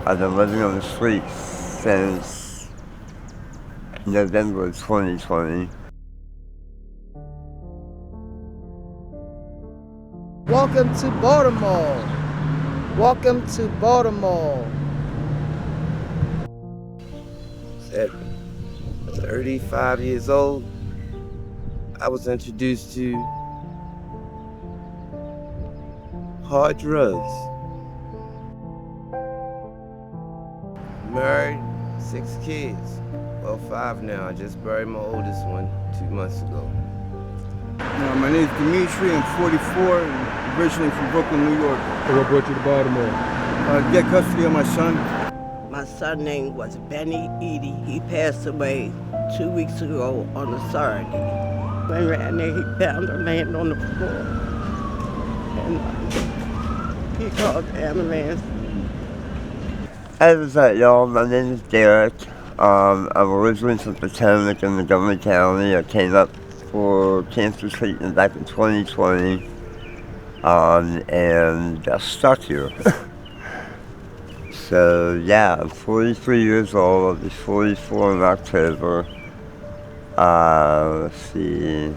I've been living on the streets since November 2020. Welcome to Baltimore. Welcome to Baltimore. At 35 years old, I was introduced to hard drugs. Married, 6 kids. Well, 5 now. I just buried my oldest one 2 months ago. My name is Dimmitri. I'm 44 and originally from Brooklyn, New York. So what brought you to Baltimore? Get custody of my son. My son's name was Benny Edie. He passed away 2 weeks ago on a Saturday. When we ran there, he found her laying on the floor. And he called the ambulance. Hey, what's up, y'all? My name is Derrick. I'm originally from Epidemic in Montgomery County. I came up for cancer treatment back in 2020, and got stuck here. So, yeah, I'm 43 years old. I'll be 44 in October. Let's see.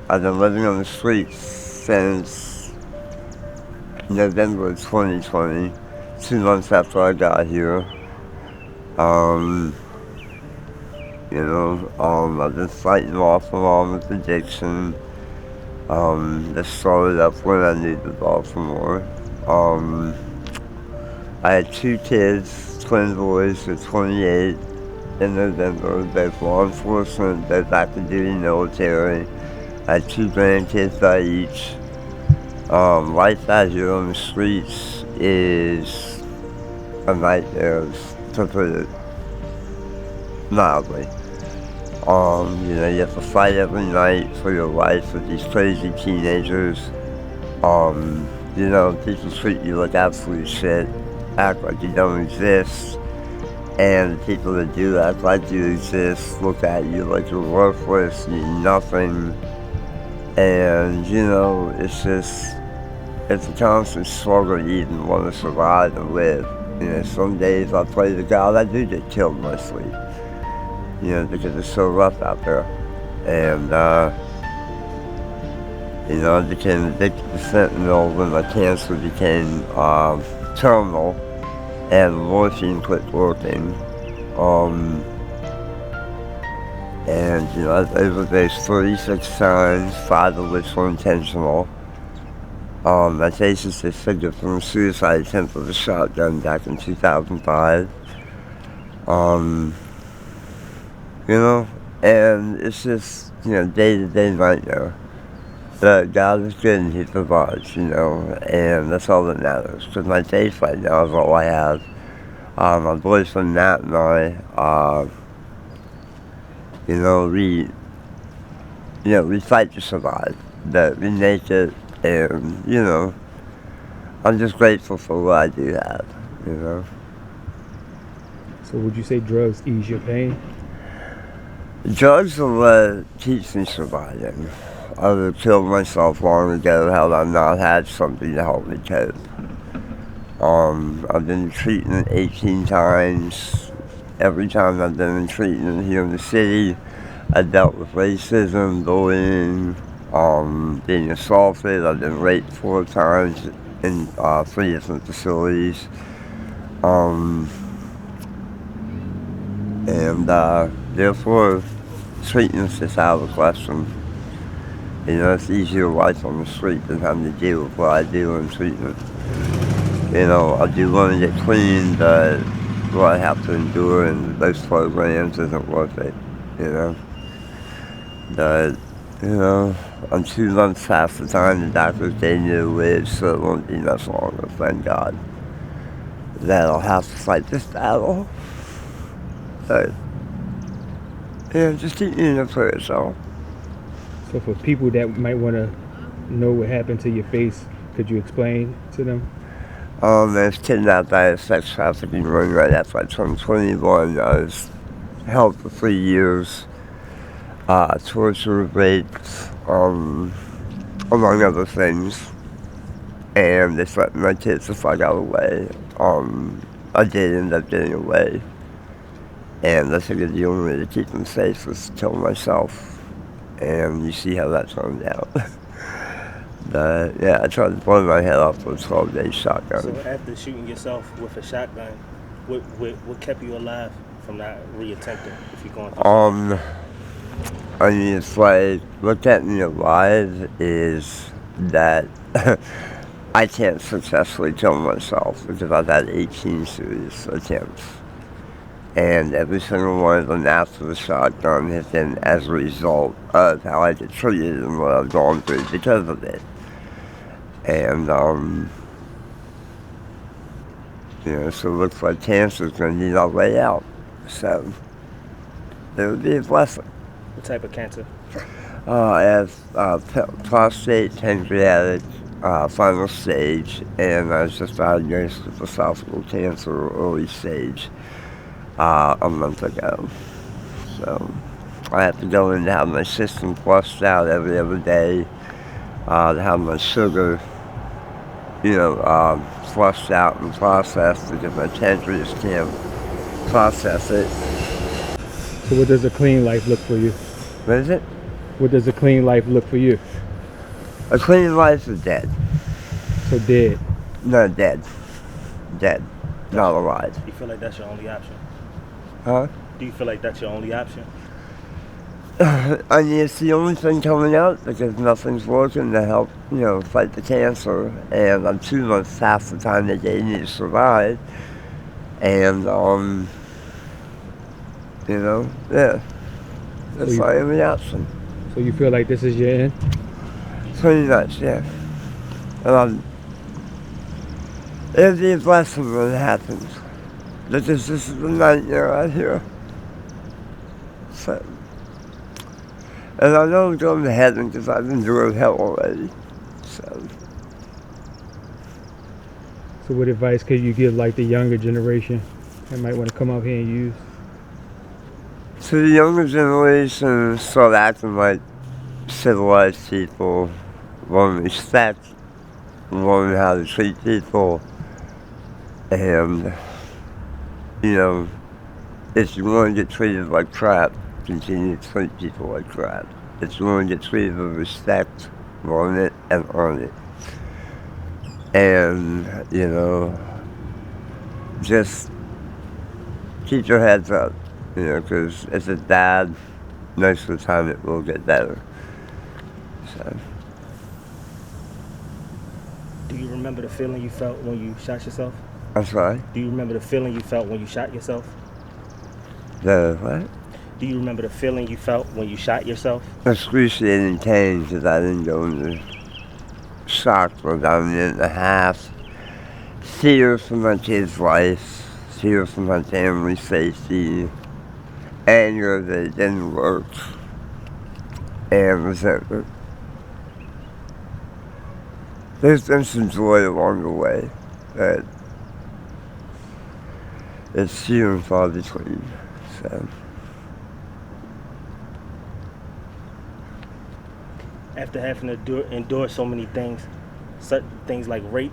I've been living on the streets since November 2020. 2 months after I got here. I've been fighting off along with addiction. This started up when I moved to Baltimore. I had 2 kids, twin boys, they're 28 in November, both law enforcement, both active duty military. I had 2 grandkids by each. Life out here on the streets is a nightmare, to put it mildly. You have to fight every night for your life with these crazy teenagers. People treat you like absolute shit, act like you don't exist, and the people that do act like you exist look at you like you're worthless, you're nothing, and it's a constant struggle to even want to survive and live. Some days I pray to God I do get killed in my sleep, because it's so rough out there. And, I became addicted to fentanyl when my cancer became terminal and morphine quit working. I've overdosed 36 times, 5 of which were intentional. My case is disfigured from a suicide attempt with a shotgun back in 2005. And it's just, day-to-day nightmare. But God is good and He provides, and that's all that matters. Because my days right now is all I have. My boyfriend Matt and I, we fight to survive, but we make it. And, I'm just grateful for what I do have, So would you say drugs ease your pain? Drugs are what keeps me surviving. I would have killed myself long ago had I not had something to help me cope. I've been in treatment 18 times. Every time I've been in treatment here in the city, I dealt with racism, bullying, being assaulted. I've been raped 4 times in 3 different facilities. Therefore, treatment's just out of the question. It's easier life on the street than having to deal with what I do in treatment. I do want to get clean, but what I have to endure in those programs isn't worth it, But, I'm 2 months past the time the doctors gave me to live, so it won't be much longer, thank God, that I'll have to fight this battle. But, just keep me in the prayers, y'all. So for people that might want to know what happened to your face, could you explain to them? I was kidnapped by a sex trafficking ring right after I turned 21. I was held for 3 years, tortured, raped, among other things. And they threatened my kids if I got away. I did end up getting away. And I figured the only way to keep them safe was to kill myself. And you see how that turned out. But yeah, I tried to blow my head off with a 12-gauge shotgun. So after shooting yourself with a shotgun, what kept you alive from not reattempting if you're going through? I mean, it's like, what kept me alive is that I can't successfully kill myself because I've had 18 serious attempts. And every single one of them after the shotgun has been as a result of how I get treated and what I've gone through because of it. And, so it looks like cancer's going to need our way out. So, it would be a blessing. What type of cancer? I have prostate, pancreatic, final stage, and I was just diagnosed with esophageal cancer, early stage, a month ago. So, I have to go in to have my system flushed out every other day, to have my sugar, flushed out and processed because my pancreas can't process it. So what does a clean life look for you? What is it? What does a clean life look for you? A clean life is dead. So dead. No, dead. Dead. Not alive. Do you feel like that's your only option? Huh? Do you feel like that's your only option? I mean, it's the only thing coming out because nothing's working to help, fight the cancer. And I'm 2 months past the time they gave me to survive. And, yeah. That's my only option. So you feel like this is your end? Pretty much, yeah. And it'll be a blessing when it happens. Because this is a nightmare out here. So, and I know I'm going to heaven because I've endured hell already. So what advice could you give like the younger generation that might want to come out here and use? So the younger generation start acting like civilized people, learn respect, learn how to treat people, and, if you want to get treated like crap, continue to treat people like crap. If you want to get treated with respect, learn it and earn it. And, just keep your heads up, because if it's bad, most of the time it will get better. So. Do you remember the feeling you felt when you shot yourself? I'm sorry? Do you remember the feeling you felt when you shot yourself? The what? Do you remember the feeling you felt when you shot yourself? Excruciating pain because I didn't go into shock for about a minute and a half. Fear for my kid's life, fear for my family's safety, anger that it didn't work, and resentment. There's been some joy along the way, but it's few and far between. So. After having to endure so many things, certain things like rape,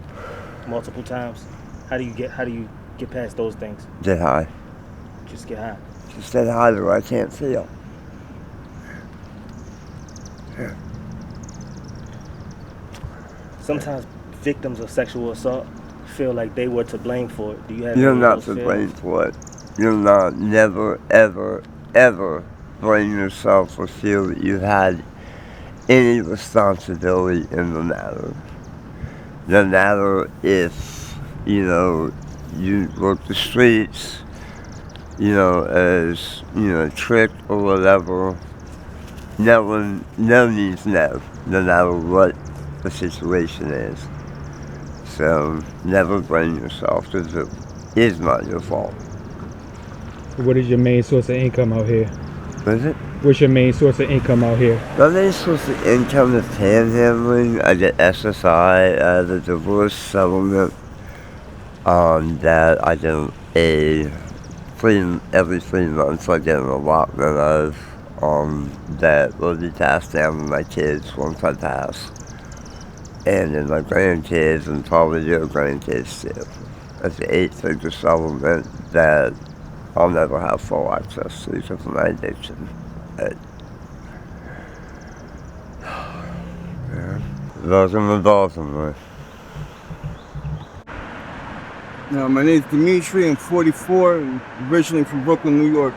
multiple times, how do you get past those things? Get high. Just get high. Just get high where I can't feel. Yeah. Sometimes victims of sexual assault feel like they were to blame for it. Do you have? You're not to blame for it. You're not. Never, ever, ever blame yourself or feel that you had any responsibility in the matter. No matter if, you work the streets, as, trick or whatever. No means no, no matter what the situation is. So never blame yourself because it is not your fault. What is your main source of income out here? What is it? What's your main source of income out here? My main source of income is panhandling. I get SSI, the divorce settlement, that I get every 3 months I get an allotment of, that will be passed down to my kids once I pass. And then my grandkids and probably your grandkids too. as the 8-figure settlement that I'll never have full access to because of my addiction. Yeah. Welcome to Baltimore. My name is Dimmitri. I'm 44 and originally from Brooklyn, New York.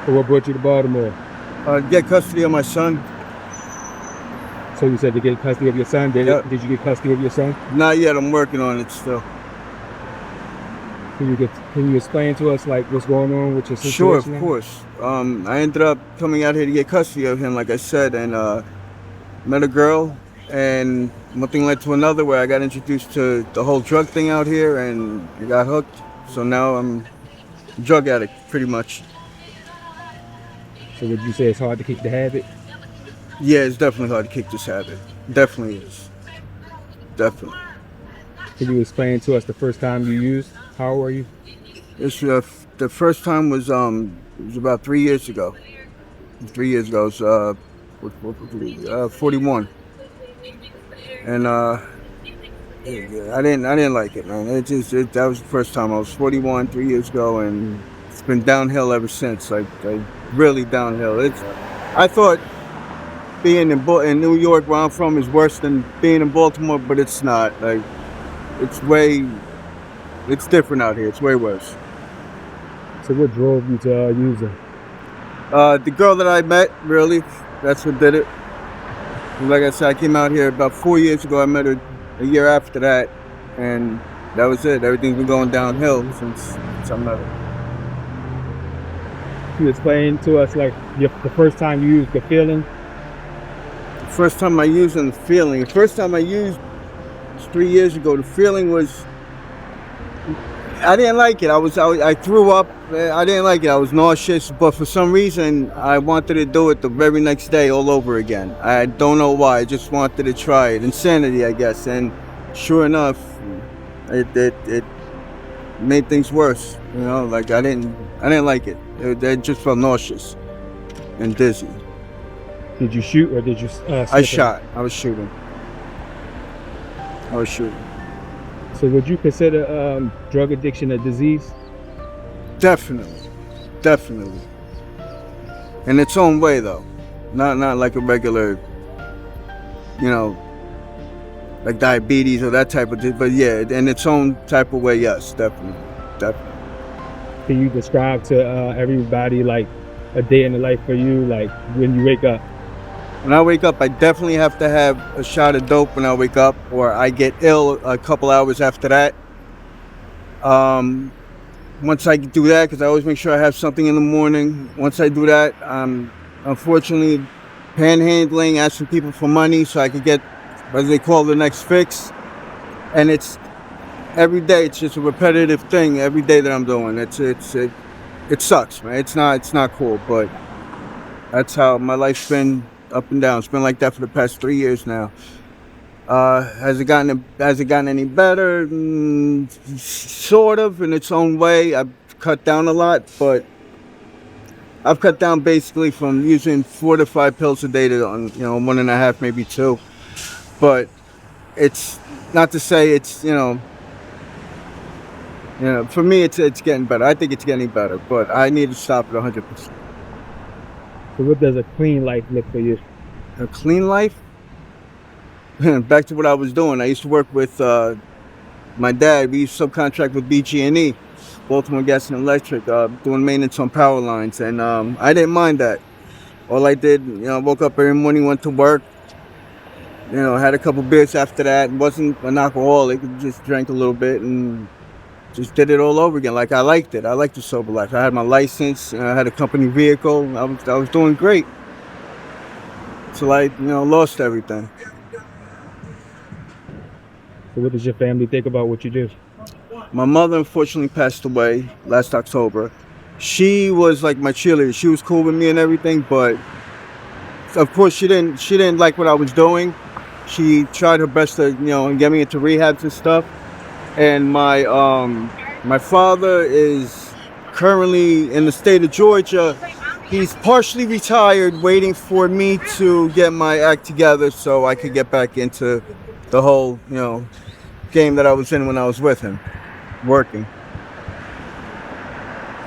So what brought you to Baltimore? Get custody of my son. So you said to get custody of your son. Yep. Did you get custody of your son? Not yet. I'm working on it still. Can you explain to us like what's going on with your situation? Sure, of now? course. I ended up coming out here to get custody of him, like I said, and met a girl, and one thing led to another where I got introduced to the whole drug thing out here, and I got hooked. So now I'm a drug addict, pretty much. So would you say it's hard to kick the habit? Yeah, it's definitely hard to kick this habit. Definitely is. Definitely. Can you explain to us the first time you used? How old were you? The first time was about 3 years ago. 3 years ago, it was 41, and I didn't like it, man. That was the first time. I was 41 3 years ago, and it's been downhill ever since. Like really downhill. I thought being in New York, where I'm from, is worse than being in Baltimore, but it's not. Like it's different out here. It's way worse. So what drove you to using? The girl that I met, really, that's what did it. Like I said, I came out here about 4 years ago. I met her a year after that, and that was it. Everything's been going downhill since I met her. Can you explain to us like the first time you used the feeling? The first time I used and the feeling. The first time I used was 3 years ago. The feeling was, I didn't like it. I threw up. I didn't like it. I was nauseous, but for some reason, I wanted to do it the very next day all over again. I don't know why. I just wanted to try it. Insanity, I guess. And sure enough, it made things worse. You know, like I didn't like it. It just felt nauseous and dizzy. Did you shoot or did you? I shot. I was shooting. So would you consider drug addiction a disease? Definitely. In its own way, though. Not like a regular, like diabetes or that type of thing. But yeah, in its own type of way, yes, definitely. Can you describe to everybody like a day in the life for you, like when you wake up? When I wake up, I definitely have to have a shot of dope when I wake up, or I get ill a couple hours after that. Once I do that, because I always make sure I have something in the morning. Once I do that, I'm unfortunately panhandling, asking people for money so I could get what they call the next fix. And it's every day. It's just a repetitive thing every day that I'm doing. It sucks, man. It's not cool, but that's how my life's been. Up and down. It's been like that for the past 3 years now. Has it gotten any better? Sort of, in its own way. I've cut down a lot, but I've cut down basically from using 4 to 5 pills a day to 1.5, maybe 2. But it's not to say it's for me it's getting better. I think it's getting better, but I need to stop at 100%. So what does a clean life look for you? A clean life? Back to what I was doing. I used to work with my dad. We used to subcontract with BG&E, Baltimore Gas and Electric, doing maintenance on power lines. And I didn't mind that. All I did, woke up every morning, went to work, had a couple beers after that. Wasn't an alcoholic, just drank a little bit and just did it all over again. Like I liked it. I liked the sober life. I had my license. I had a company vehicle. I was doing great. So I, lost everything. So what does your family think about what you do? My mother unfortunately passed away last October. She was like my cheerleader. She was cool with me and everything, but of course she didn't like what I was doing. She tried her best to, get me into rehabs and stuff. And my father is currently in the state of Georgia. He's partially retired, waiting for me to get my act together so I could get back into the whole, game that I was in when I was with him, working.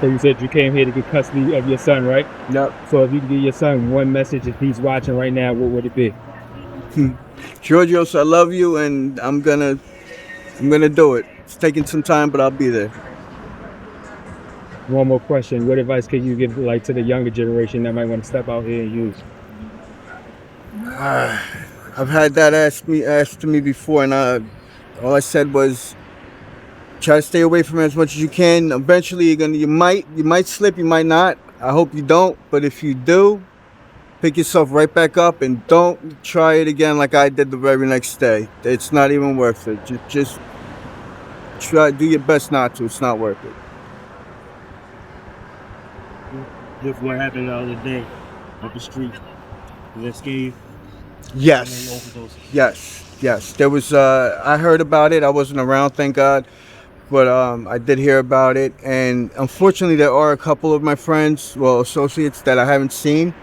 So you said you came here to get custody of your son, right? Yep. So if you could give your son one message, if he's watching right now, what would it be? Georgios, I love you, and I'm gonna do it. It's taking some time, but I'll be there. One more question. What advice can you give like to the younger generation that might want to step out here and use? I've had that asked to me before, and all I said was try to stay away from it as much as you can. Eventually, you might slip, you might not. I hope you don't, but if you do, pick yourself right back up and don't try it again like I did the very next day. It's not even worth it. Just try, do your best not to. It's not worth it. Just what happened the other day up the street. Did that scare you? Yes. Yes. There was, I heard about it. I wasn't around, thank God. But I did hear about it. And unfortunately, there are a couple of my friends, well, associates that I haven't seen,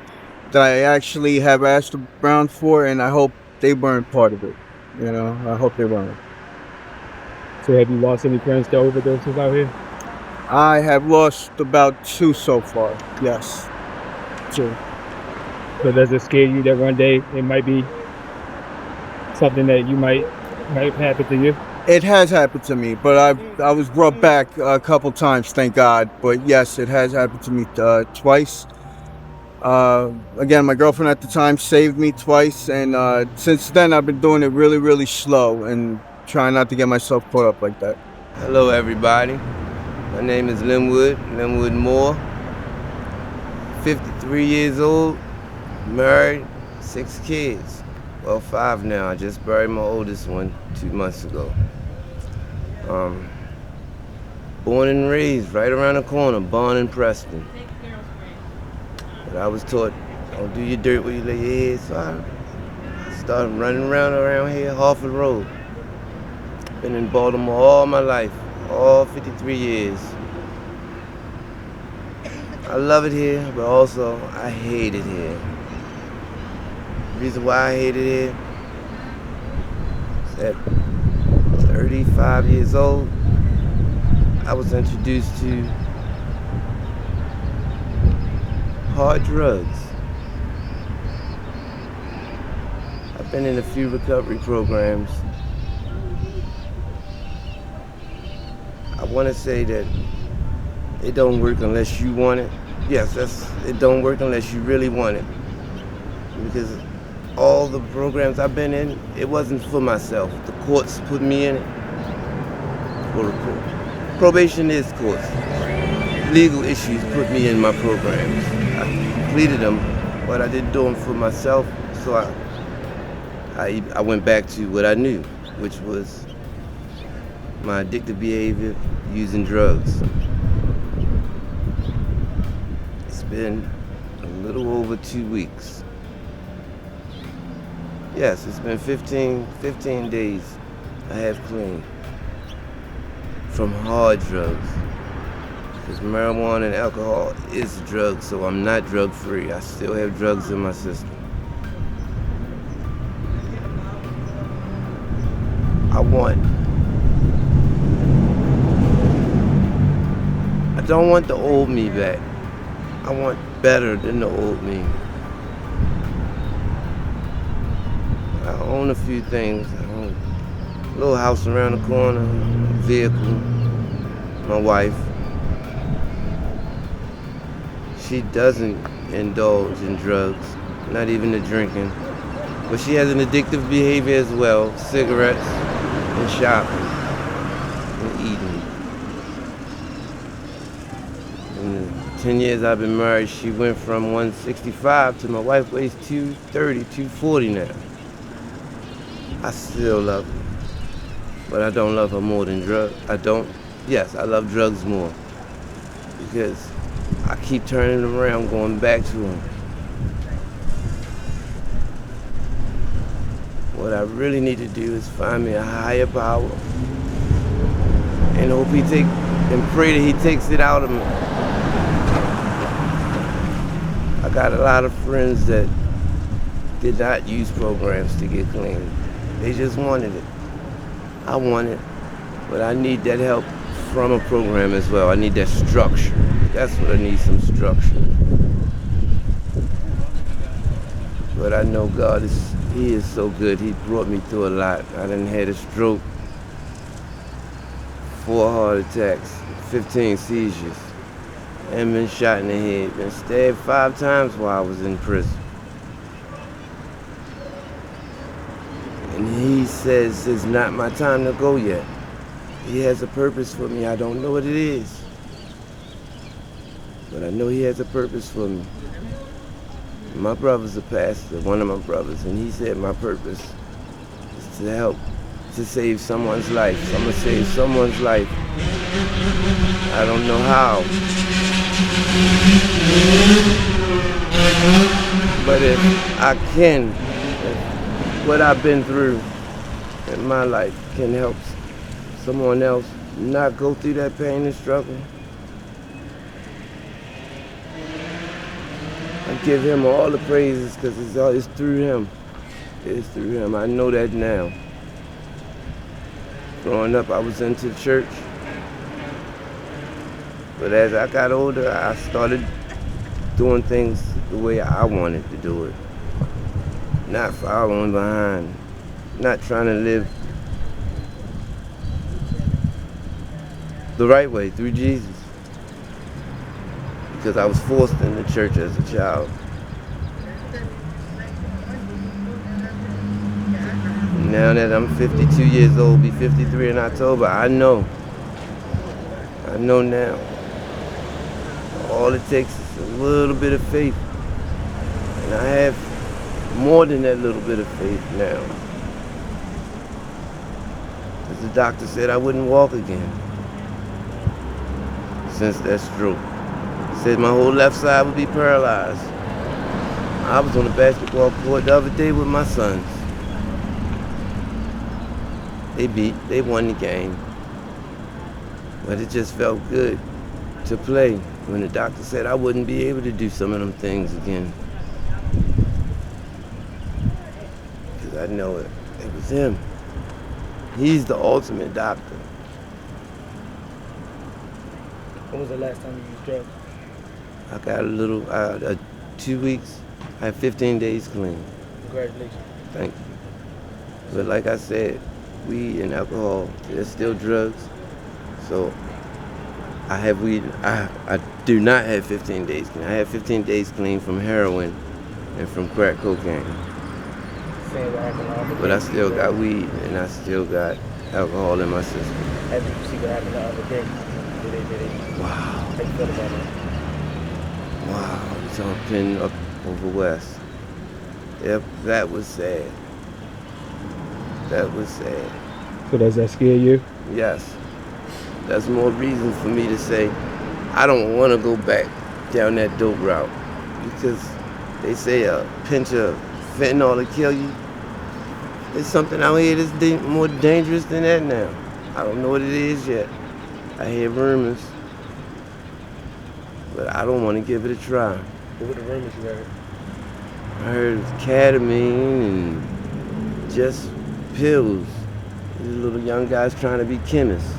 that I actually have asked around for, and I hope they weren't part of it. You know, I hope they weren't. So have you lost any friends to overdoses out here? I have lost about 2 so far, yes. 2. So does it scare you that one day it might be something that you might happen to you? It has happened to me, but I was brought back a couple times, thank God. But yes, it has happened to me twice. Again, my girlfriend at the time saved me twice, and since then I've been doing it really, really slow and trying not to get myself caught up like that. Hello, everybody. My name is Lynwood Moore. 53 years old, married, 6 kids. Well, 5 now. I just buried my oldest one 2 months ago. Born and raised right around the corner, born in Preston. But I was taught, don't do your dirt where you lay your head, so I started running around here, Harford Road. Been in Baltimore all my life, all 53 years. I love it here, but also I hate it here. The reason why I hate it here is at 35 years old, I was introduced to hard drugs. I've been in a few recovery programs. I want to say that it don't work unless you want it. Yes, it don't work unless you really want it. Because all the programs I've been in, it wasn't for myself. The courts put me in it. Probation is courts. Legal issues put me in my programs. I completed them, but I didn't do them for myself, so I went back to what I knew, which was my addictive behavior using drugs. It's been a little over 2 weeks. Yes, it's been 15 days I have clean from hard drugs. Because marijuana and alcohol is drugs, so I'm not drug free. I still have drugs in my system. I don't want the old me back. I want better than the old me. I own a few things. I own a little house around the corner, a vehicle, my wife. She doesn't indulge in drugs, not even the drinking. But she has an addictive behavior as well, cigarettes and shopping and eating. In the 10 years I've been married, she went from 165 to my wife weighs 230, 240 now. I still love her, but I don't love her more than drugs. Yes, I love drugs more because I keep turning around, going back to them. What I really need to do is find me a higher power and hope and pray that he takes it out of me. I got a lot of friends that did not use programs to get clean. They just wanted it. I want it, but I need that help from a program as well. I need that structure. That's what I need, some structure. But I know God He is so good. He brought me through a lot. I done had a stroke, 4 heart attacks, 15 seizures, and been shot in the head, been stabbed 5 times while I was in prison. And He says it's not my time to go yet. He has a purpose for me. I don't know what it is, but I know He has a purpose for me. My brother's a pastor, one of my brothers, and he said my purpose is to help, to save someone's life. So I'm gonna save someone's life. I don't know how, but if I can, if what I've been through in my life can help someone else not go through that pain and struggle, I give Him all the praises, because it's through Him. It's through Him. I know that now. Growing up, I was into church. But as I got older, I started doing things the way I wanted to do it. Not following behind. Not trying to live the right way, through Jesus. Because I was forced in the church as a child. Now that I'm 52 years old, be 53 in October, I know now. All it takes is a little bit of faith. And I have more than that little bit of faith now. As the doctor said, I wouldn't walk again since that stroke. Said my whole left side would be paralyzed. I was on the basketball court the other day with my sons. They won the game. But it just felt good to play when the doctor said I wouldn't be able to do some of them things again. Because I know it was Him. He's the ultimate doctor. When was the last time you used drugs? I got 2 weeks. I had 15 days clean. Congratulations. Thank you. But like I said, weed and alcohol, they're still drugs. So I have weed. I do not have 15 days clean. I have 15 days clean from heroin and from crack cocaine. Same what happened the other day. But I still got weed and I still got alcohol in my system. After you see what happened the other day, did it? Wow. How you feel about it? Wow. Jumping up over west. Yep, that was sad. That was sad. So does that scare you? Yes. That's more reason for me to say I don't want to go back down that dope route, because they say a pinch of fentanyl will kill you. There's something out here that's more dangerous than that now. I don't know what it is yet. I hear rumors, but I don't want to give it a try. What were the rumors you heard? I heard ketamine and just pills. These little young guys trying to be chemists.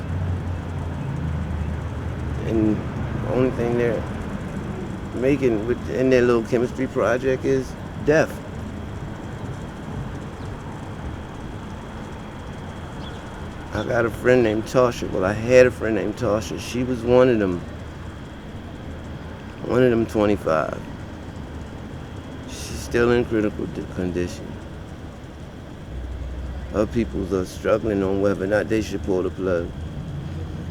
And the only thing they're making in their little chemistry project is death. I got a friend named Tasha. Well, I had a friend named Tasha. She was one of them 25. She's still in critical condition. Other people are struggling on whether or not they should pull the plug.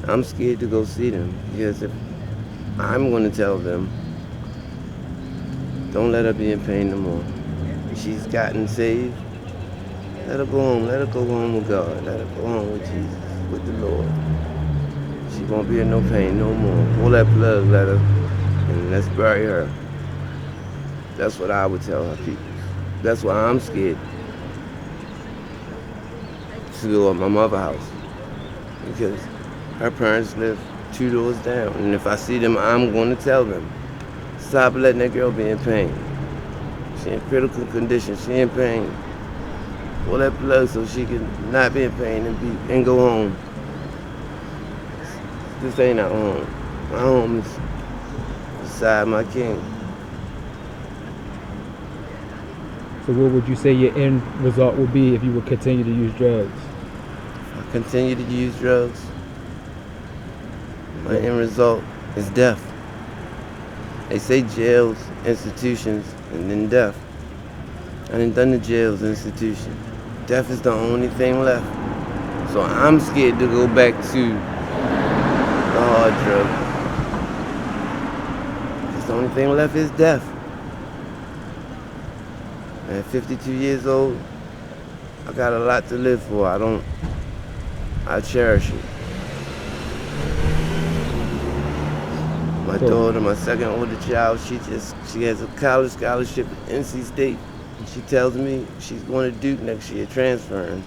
I'm scared to go see them, because if I'm going to tell them, don't let her be in pain no more. She's gotten saved. Let her go home. Let her go home with God. Let her go home with Jesus, with the Lord. She won't be in no pain no more. Pull that plug, let her, and let's bury her. That's what I would tell her people. That's why I'm scared to go at my mother's house, because her parents live 2 doors down, and if I see them, I'm going to tell them, stop letting that girl be in pain. She in critical condition. She in pain. pull that plug so she can not be in pain and go home. This ain't our home. My home is beside my king. So what would you say your end result would be if you would continue to use drugs? If I continue to use drugs, my end result is death. They say jails, institutions, and then death. I done done the jails, institution. Death is the only thing left. So I'm scared to go back to the hard drugs. Because the only thing left is death. At 52 years old, I got a lot to live for. I cherish it. My daughter, my second older child, she has a college scholarship at NC State. And she tells me she's going to Duke next year, transferring.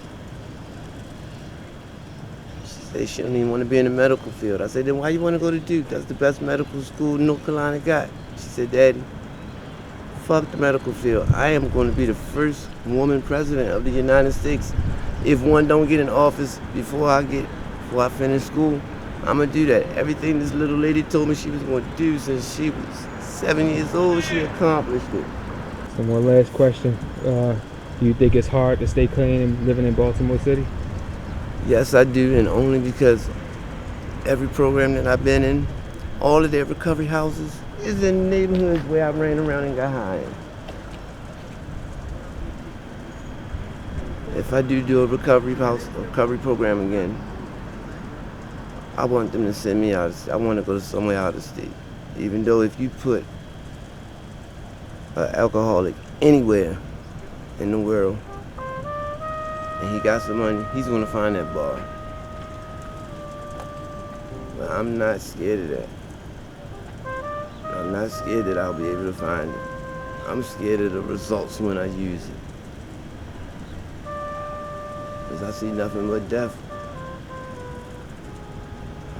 She says she don't even want to be in the medical field. I said, then why you want to go to Duke? That's the best medical school North Carolina got. She said, Daddy, fuck the medical field. I am going to be the first woman president of the United States. If one don't get in office before I finish school, I'm going to do that. Everything this little lady told me she was going to do since she was 7 years old, she accomplished it. So one last question. Do you think it's hard to stay clean and living in Baltimore City? Yes, I do, and only because every program that I've been in, all of their recovery houses is in neighborhoods where I ran around and got high. If I do a recovery program again, I want them to send me out. I want to go to somewhere out of state. Even though if you put an alcoholic anywhere in the world and he got some money, he's going to find that bar. But I'm not scared of that. I'm not scared that I'll be able to find it. I'm scared of the results when I use it. Because I see nothing but death.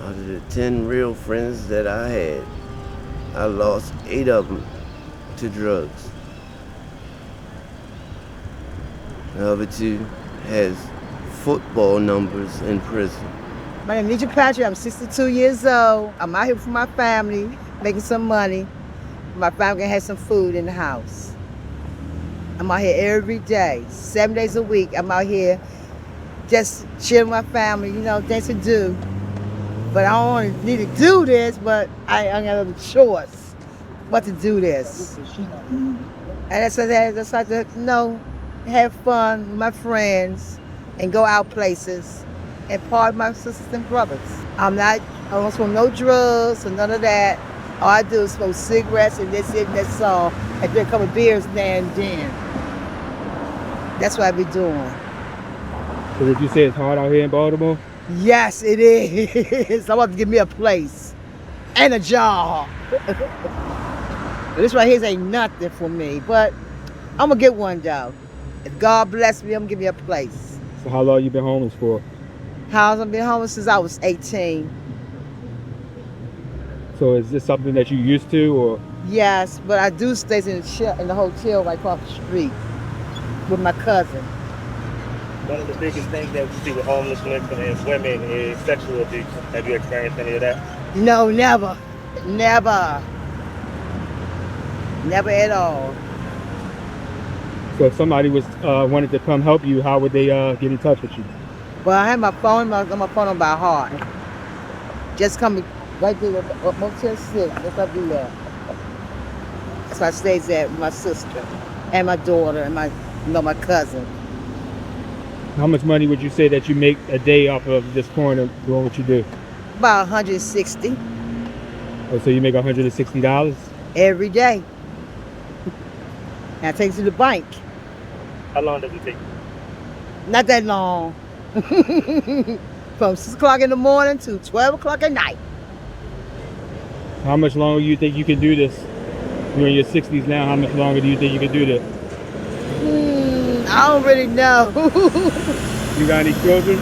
Out of the 10 real friends that I had, I lost 8 of them to drugs. The other 2 has football numbers in prison. My name is Dimmitri. I'm 62 years old. I'm out here for my family, making some money. My family can have some food in the house. I'm out here every day, 7 days a week. I'm out here just chilling with my family, things to do. But I don't want to need to do this, but I got no choice but to do this. And that's like to, have fun with my friends and go out places and part my sisters and brothers. I don't smoke no drugs or none of that. All I do is smoke cigarettes and that's it, and that's all. And drink a couple of beers now and then. That's what I be doing. So would you say it's hard out here in Baltimore? Yes, it is. I want to give me a place and a job. This right here ain't nothing for me, but I'm gonna get one though. If God bless me, I'm gonna give me a place. So how long you been homeless for? How I've been homeless since I was 18. So is this something that you used to, or? Yes, but I do stay in the hotel right across the street with my cousin. One of the biggest things that we see with homelessness and women is sexual abuse. Have you experienced any of that? No, never. Never. Never at all. So if somebody wanted to come help you, how would they get in touch with you? Well, I have my phone. My phone on by heart. Just come right there at Motel 6. That's what I do there. That's why I stays there with my sister and my daughter and my cousin. How much money would you say that you make a day off of this corner doing what you do? About 160 Oh, so you make $160? every day. And I take it to the bank. How long does it take? Not that long. From 6 o'clock in the morning to 12 o'clock at night. How much longer do you think you can do this? You're in your 60s now. How much longer do you think you can do this? I don't really know. You got any children?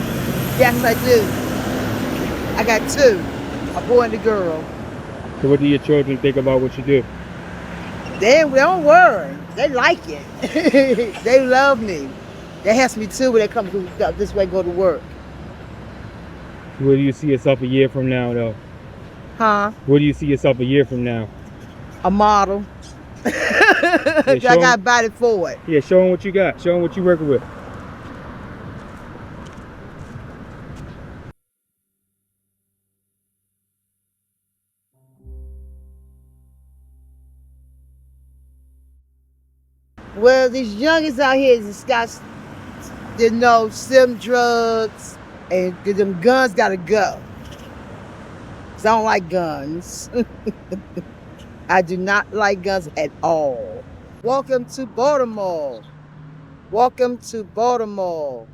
Yes, I do. I got 2, a boy and a girl. So what do your children think about what you do? They don't worry. They like it. They love me. They ask me too when they come this way, go to work. Where do you see yourself a year from now, though? Huh? Where do you see yourself a year from now? A model. I show 'em- got body for it. Yeah, show them what you got. Show them what you're working with. Well, these youngins out here just got, some drugs, and them guns gotta go. 'Cause I don't like guns. I do not like guns at all. Welcome to Baltimore. Welcome to Baltimore.